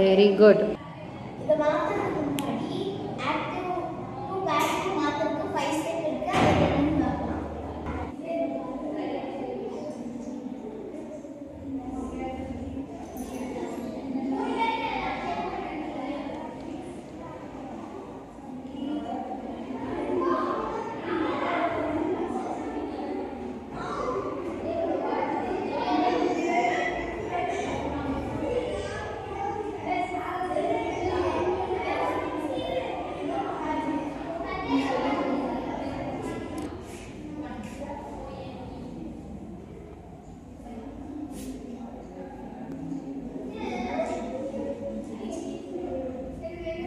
Very good. இதை மாற்றுறதுக்கு முன்னாடி ஆக்டிவ் டு பேசிவ் மாற்றுறதுக்கு 5 ஸ்டெப் இருக்குது. அதை என்னன்னு பார்க்கலாம்.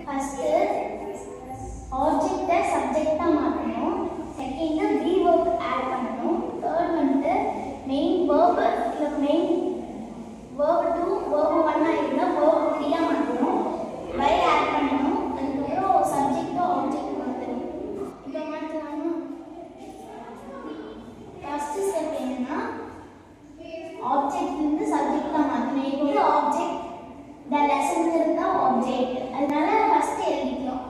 ஃபர்ஸ்ட் ஆப்ஜெக்ட்டை சப்ஜெக்டா மாற்றணும். செகண்ட் பி verb ஆட் பண்ணணும். தேர்ட் வந்து மெயின் verb இல்ல மெயின் verb 2 verb 1 இருந்தா verb 3 ஆ மாற்றணும். பை ஆட் பண்ணணும். அதுக்கப்புறம் சப்ஜெக்ட் ஆப்ஜெக்ட் மாற்றணும். இப்போ மாற்றலாமா? ஃபர்ஸ்ட் ஸ்டெப் என்னன்னா ஆப்ஜெக்ட் இருந்து சப்ஜெக்டா மாற்றணும். இப்போ வந்து ஆப்ஜெக்ட் the lesson இருந்தா ஆப்ஜெக்ட், அதனால ஃபர்ஸ்ட் எழுதிக்கலாம்.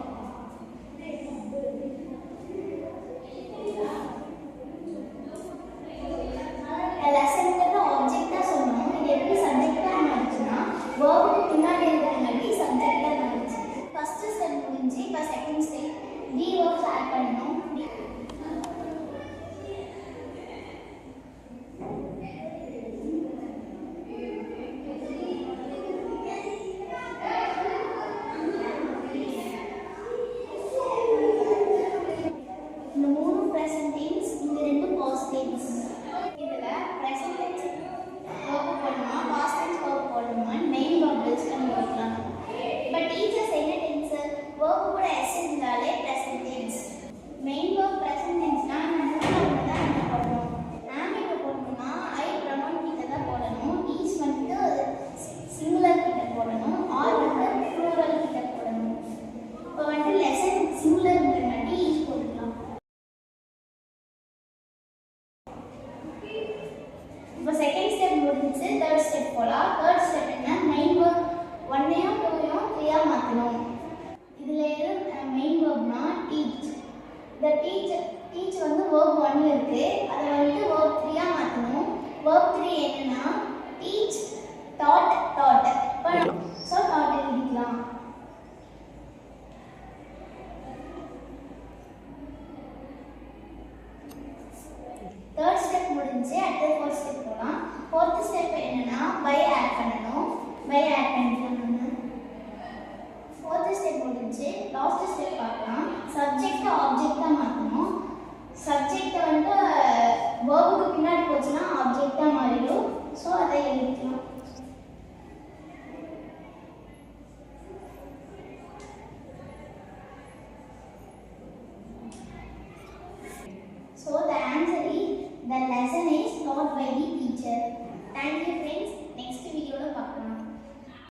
lesson ஆப்ஜெக்டா சொல்லணும். இது எப்படி சப்ஜெக்டா மாறுச்சுன்னா verb பின்னாடி இருக்கிறங்காட்டி சப்ஜெக்டா மாறுச்சு. ஃபர்ஸ்ட் ஸ்டெப் முடிஞ்சு இப்போ second step be verbs add பண்ணணும். இந்த மூணு present tense, இந்த ரெண்டு past tense. இதுல present tense verb போடணுமா past tense verb போடணுமா மெயின் verb யூஸ் பண்ணி பார்க்கலாம். பட் டீச்சர்ஸ் என்ன டென்ஸ் verb கூட s இருந்தாலே present tense. Main verb present tense னா நம்ம தான் என்ன போடணும். am கிட்ட போடணும்னா I pronoun கிட்ட தான் போடணும். is வந்து சிங்குலர் கிட்ட போடணும். or வந்து plural கிட்ட போடணும். இப்போ வந்து lesson சிங்குலர்ங்கிறனால is போடலாம். இப்போ செகண்ட் ஸ்டெப் முடிஞ்சு தேர்ட் ஸ்டெப் போலாம். தேர்ட் ஸ்டெப் என்ன மெயின் verb 1ஐயும் 2ஐயும் 3ஆ மாற்றணும். இதில் எது மெயின் verbனா டீச். இந்த டீச் வந்து verb 1ல இருக்கு. அதை வந்து verb 3ஆ மாற்றணும். verb 3 என்னன்னா டீச் taught. இப்போ ஸோ taught எழுதிக்கலாம். தேர்ட் ஸ்டெப் முடிஞ்சு அடுத்த ஃபோர்த் ஸ்டெப் போகலாம். ஃபோர்த் ஸ்டெப் என்னன்னா பை ஆட் பண்ணணும். பை ஆட் பண்ணிக்கலாம். ஃபோர்த் ஸ்டெப் முடிஞ்சு லாஸ்ட் ஸ்டெப் பார்க்கலாம். சப்ஜெக்ட் ஆப்ஜெக்டா மாற்றணும். சப்ஜெக்ட் வந்து வேர்புக்கு பின்னாடி போச்சுன்னா ஆப்ஜெக்டா மாறிடும். ஸோ அதை எழுதிக்கலாம். So the answer is the lesson is taught by the teacher. Thank you.